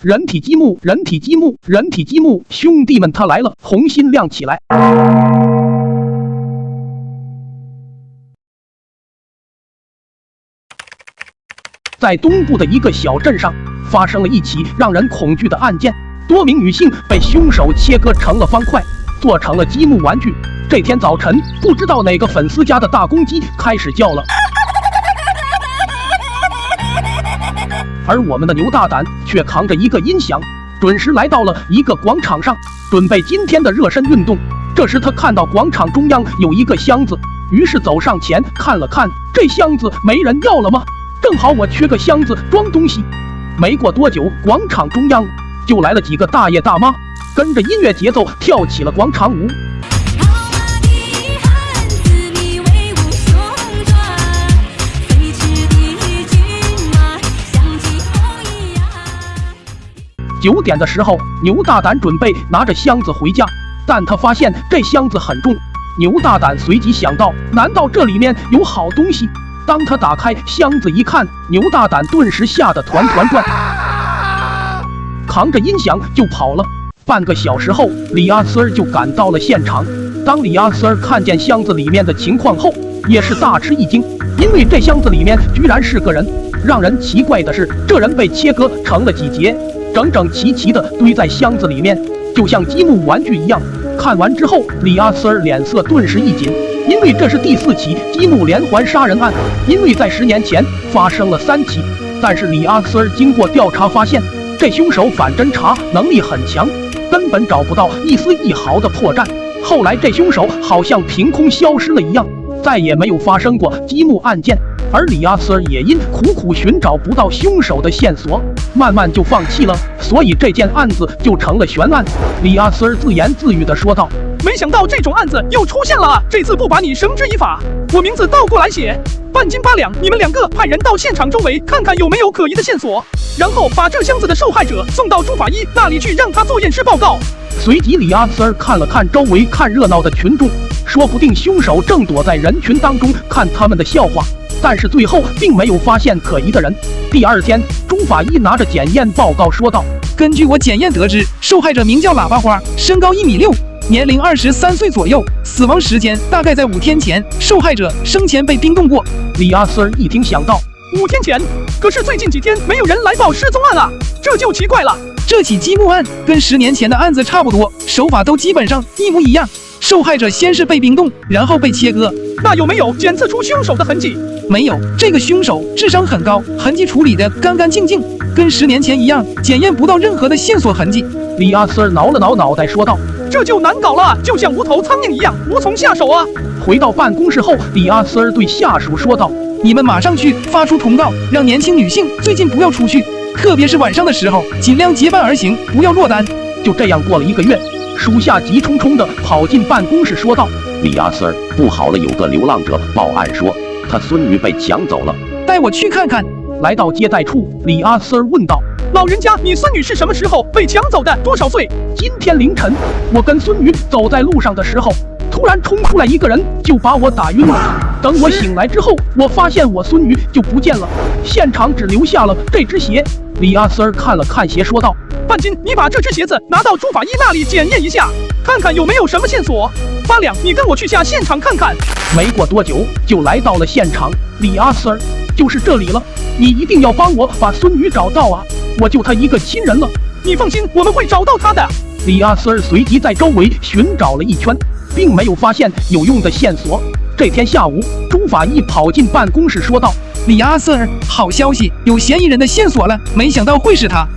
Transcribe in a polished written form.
人体积木，人体积木，人体积木，兄弟们，他来了！红心亮起来。在东部的一个小镇上，发生了一起让人恐惧的案件，多名女性被凶手切割成了方块，做成了积木玩具。这天早晨，不知道哪个粉丝家的大公鸡开始叫了。而我们的牛大胆却扛着一个音响，准时来到了一个广场上，准备今天的热身运动。这时他看到广场中央有一个箱子，于是走上前看了看，这箱子没人要了吗？正好我缺个箱子装东西。没过多久，广场中央就来了几个大爷大妈，跟着音乐节奏跳起了广场舞。9点的时候，牛大胆准备拿着箱子回家，但他发现这箱子很重。牛大胆随即想到，难道这里面有好东西？当他打开箱子一看，牛大胆顿时吓得团团转，扛着音响就跑了。半个小时后，李阿斯就赶到了现场。当李阿斯看见箱子里面的情况后，也是大吃一惊，因为这箱子里面居然是个人。让人奇怪的是，这人被切割成了几节，整整齐齐的堆在箱子里面，就像积木玩具一样。看完之后，李阿斯脸色顿时一紧，因为这是第4起积木连环杀人案。因为在10年前发生了3起，但是李阿斯经过调查发现，这凶手反侦查能力很强，根本找不到一丝一毫的破绽。后来这凶手好像凭空消失了一样，再也没有发生过积木案件。而李阿斯也因苦苦寻找不到凶手的线索，慢慢就放弃了，所以这件案子就成了悬案。李阿斯自言自语地说道：“没想到这种案子又出现了，这次不把你绳之以法，我名字倒过来写，半斤8两。你们2个派人到现场周围看看有没有可疑的线索，然后把这箱子的受害者送到朱法医那里去，让他做验尸报告。”随即李阿斯看了看周围看热闹的群众，说不定凶手正躲在人群当中看他们的笑话。但是最后并没有发现可疑的人。第2天，朱法医拿着检验报告说道：“根据我检验得知，受害者名叫喇叭花，身高1.6米，年龄23岁左右，死亡时间大概在5天前。受害者生前被冰冻过。”李阿斯一听想到，5天前，可是最近几天没有人来报失踪案啊，这就奇怪了。这起积木案跟10年前的案子差不多，手法都基本上一模一样。受害者先是被冰冻，然后被切割。那有没有检测出凶手的痕迹？没有，这个凶手智商很高，痕迹处理得干干净净，跟10年前一样，检验不到任何的线索痕迹。李阿斯挠了挠脑袋说道：“这就难搞了，就像无头苍蝇一样，无从下手啊。”回到办公室后，李阿斯对下属说道：“你们马上去发出通告，让年轻女性最近不要出去，特别是晚上的时候，尽量结伴而行，不要落单。”就这样过了1个月，属下急冲冲地跑进办公室说道：“李阿斯，不好了，有个流浪者报案说他孙女被抢走了，带我去看看。”来到接待处，李阿斯问道：“老人家，你孙女是什么时候被抢走的？多少岁？”“今天凌晨，我跟孙女走在路上的时候，突然冲出来一个人，就把我打晕了。等我醒来之后，我发现我孙女就不见了，现场只留下了这只鞋。”李阿斯看了看鞋，说道：“半斤，你把这只鞋子拿到朱法医那里检验一下，看看有没有什么线索。8两，你跟我去下现场看看。”没过多久，就来到了现场。李阿斯，就是这里了，你一定要帮我把孙女找到啊！我就她一个亲人了。你放心，我们会找到她的。李阿斯随即在周围寻找了一圈，并没有发现有用的线索。这天下午，朱法医跑进办公室说道：“李阿斯，好消息，有嫌疑人的线索了，没想到会是他。”